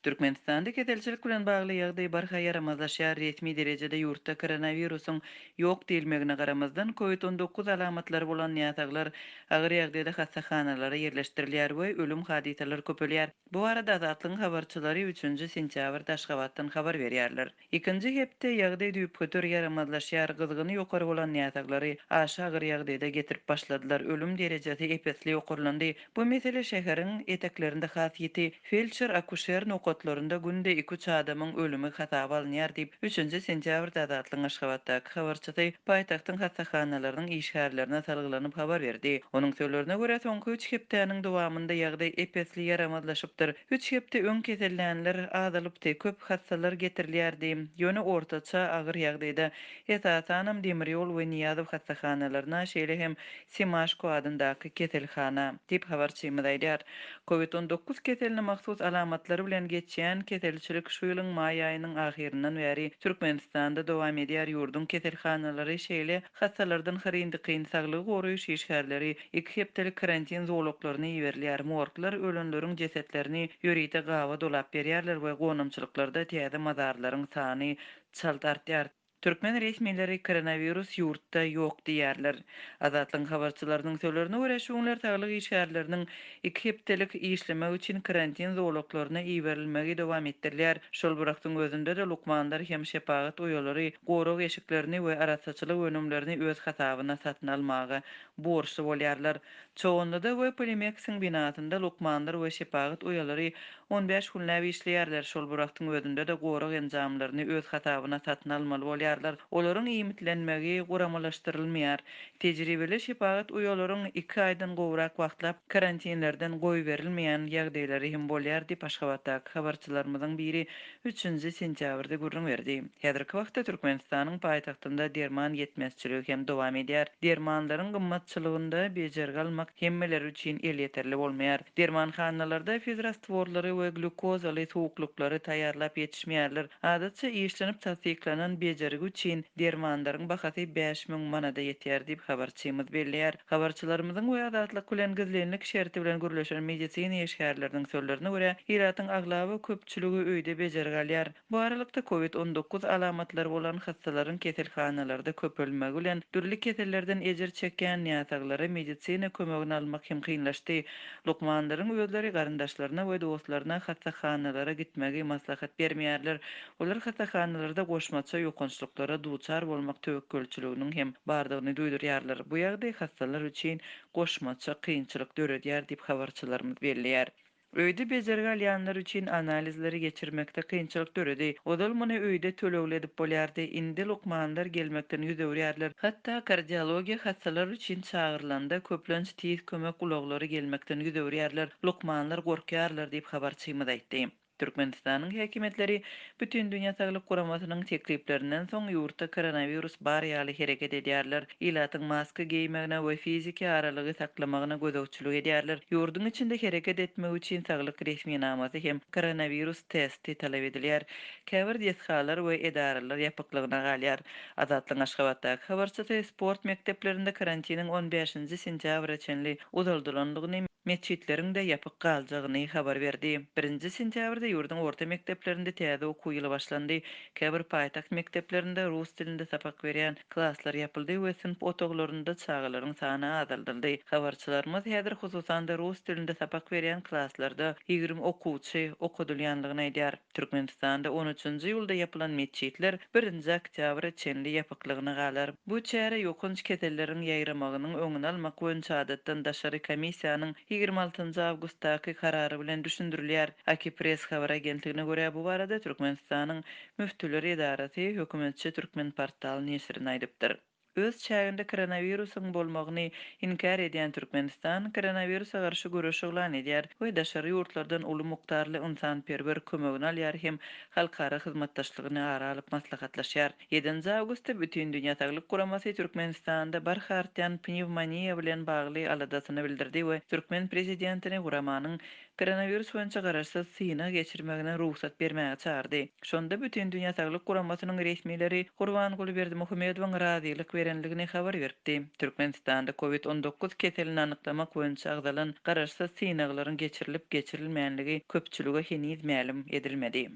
Türkmenistanda ketelçilik bilen bagly ýagdaý barha yaramazlaşýar. Resmi derejede ýurtda koronawirusyň ýok diýilmegine garamazdan COVID-19 alamatlary bolan ýataglar agyr ýagdaýda hassahanalara ýerleşdirilýär we ölüm hadiseleri köpelýär. Bu arada Azatlyň habarçylary 3-nji sentýabrda Aşgabatdan habar berýärler. Ikinji hepde ýagdaý düýüp kötür yaramazlaşýar, gyzgyny ýokary bolan ýataglary aşağı agyr ýagdaýda getirip başladylar. Ölüm derejesi epesli ýokurlandy. Bu mesele şäheriň eteklerinde has ýeti felçer akuşer nokotlarynda günde 2-3 adamyň ölümi hasaba alınýar diýip 3-nji sentýabrda Azatlyň Aşgabatdaky habarçysy paýtagtyň hassahanalarynyn işgärlerine salgylanyp habar berdi. Onuň sözlerine görä soňky 3 hepdeniň dowamında ýagdaý epesli yaramazlaşypdyr. 3 hepde öň kesellenler azalypdy, köp hassalar getirilýärdi. Ýöne ortaça agyr ýagdaýda esasanam Demirýol we Niýazow hassahanalarına şeýle hem Simaşko adyndaky keselhana diýip habarçymyz aýdýar. COVID-19 keseline mahsus alamatlary bilen geçýän keselçilik şu ýylyň maý aýynyň ahyryndan bäri Türkmenistanda dowam edýär. Ýurdun keselhanalary şeýle hassalardan hyryndykyň saglygy goraýyş işgärleri 2 hepdelik karantin zowlaklaryna ýeberilýär. Morglar ölenleriň jesetlerini ýörite gawa dolap berýärler we gonamçylyklarda täze mazarlaryň sany çalt artýar. Türkmen resmileri koronavirus ýurtda ýok diýerler. Azatlyň habarçylarynyň sözlerine görä şuňlar saglyk işgärleriniň 2 hepdelik işlemek üçin karantin zowlaklaryna iberilmegi dowam etdirilýär. Şol wagtyň özünde de lukmanlar hem şepagat oýalary gorag eşiklerini we arasaçylyk önümlerini öz hasabyna satyn almagy borçly bolýarlar. Çoğunda da we Polimexin binasynda lukmanlar we şepagat oýalary 15 günläp işleýärler. Şol wagtyň özünde de gorag enjamlaryny öz hasabyna satyn almaly bolýarlar. Olaryň iýmitlenmegi guramalaşdyrylmaýar. Tejribeli şepagat oýalaryň 2 aýdan gowrak wagtlap karantinlerden goý berilmeýän ýagdaýlary hem bolýar diýip Aşgabatdaky habarçylarymyzyň biri 3-nji sentýabrda gurrun berdi. Häzirki wagtda Türkmenistanyň paýtagtynda derman ýetmezçiligi hem dowam edýär. Dermanlaryň gymmatçylygynda bejergi almak hemmeleri üçin el ýeterli bolmaýar. Dermanhanalarda fizrastworlary we glukozaly suwuklukları taýýarlap ýetişmeýärler. Adatça işlenip tasdiklanan bejergi üçin dermanlaryň bahasy 5000 manada ýetýär diýip habarçymyz belliýär. Habarçylarymyzyň we adatlyk bilen gizlenlik şerti bilen gürleşen medisina işgärleriniň sözlerine görä, iratyň aglaby köpçüligi öýde bejergi alýar. Bu aralykda COVID-19 alamatlary bolan hassalaryň keselhanalarda köpelmegi bilen türli kesellerden ejir çekýän ýataglara medisina kömegini almak hem kynlaşdy. Lukmanlaryň özleri garyndaşlaryna we dostlaryna hassahanalara gitmegi maslahat bermeýärler. Olar hassahanalarda goşmaça ýokançlyklara duçar bolmak töwekkülçiliginiň hem bardygyny duýdurýarlar. Bu ýagdaý hassalar üçin goşmaça kynçylyk döredýär diýip habarçylarymyz belliýär. Öýde bejergi alýanlar üçin analizleri geçirmekde kynçylyk döredi. Odal muny öýde tölegli edip bolýardy. Indi lukmanlar gelmekden ýüzewýärler. Hatda kardiologiýa hassalar üçin çağırylanda köplenç tiz kömek ulaglary gelmekden ýüzewýärler. Lukmanlar gorkýarlar diýip habarçymyz aýtdy. Türkmenistanyň häkimetleri bütün dünýä saglyk guramasynyň tekliplerinden soň ýurtda koronavirus bar ýaly hereket edýärler. Ilatyň maska giýmegine we fiziki aralygy saklamagyna gözegçilik edýärler. Ýurdun içinde hereket etmek üçin saglyk resminamasy hem koronavirus testi talap edilýär. Käbir diýethalar we edaralar ýapyklygyna galýar. Azatlyň Aşgabatdaky habarçysy sport mekteplerinde karantiniň 15-nji sentýabra çenli uzaldyranlygyny meçitleriň de ýapyk galjagyny habar berdi. 1-nji sentýabrda ýurdun orta mekteplerinde täze okuw ýyly başlandy. Käbir paýtagt mekteplerinde rus dilinde sapak berýän klasslar ýapyldy we sinp otaglarynda çağalaryň sany azaldyldy. Habarçylarymyz häzir hususan da rus dilinde sapak berýän klasslarda 20 okuwçy okudylýanlygyny aýdýar. Türkmenistanda 13-nji ýylda ýapylan meçitler 1-nji oktyabra çenli ýapyklygyna galar. Bu çäre ýokunç kesellerin ýaýramagynyň öňüni almak boýunça adatdan daşary komissiýanyň 26-njy awgustdaky karary bilen düşündirilýär. Akipress habar agentligine görä bu barada Türkmenistanyň müftüleri edarasy hökümetçi Türkmen portaly nesirine aýdypdyr. Öz çäginde koronavirusyň bolmagyny inkar edýän Türkmenistan koronavirusa garşy güreş eglan edýär we daşary ýurtlardan uly mukdarly ynsanperwer kömegini alýar hem halkara hyzmatdaşlygyny ara alyp maslahatlaşýar. 7-nji awgustda bütün dünýä saglyk guramasy Türkmenistanda barha artýan pnewmoniýa bilen bagly aladasyny bildirdi we Türkmen prezidentini guramanyň Koronavirus boýunça garaşsyz syna geçirmegine ruhsat bermäge çağırdy. Şonda bütün Dünya Saglyk Guramasynyň resmileri Gurbanguly Berdimuhamedowyň razylyk berenligine habar berdi. Türkmenistanda COVID-19 keselini anyklamak boýunça agzalan garaşsyz synaglaryň geçirilip geçirilmänligi köpçülige heniz ma'lum edilmedi.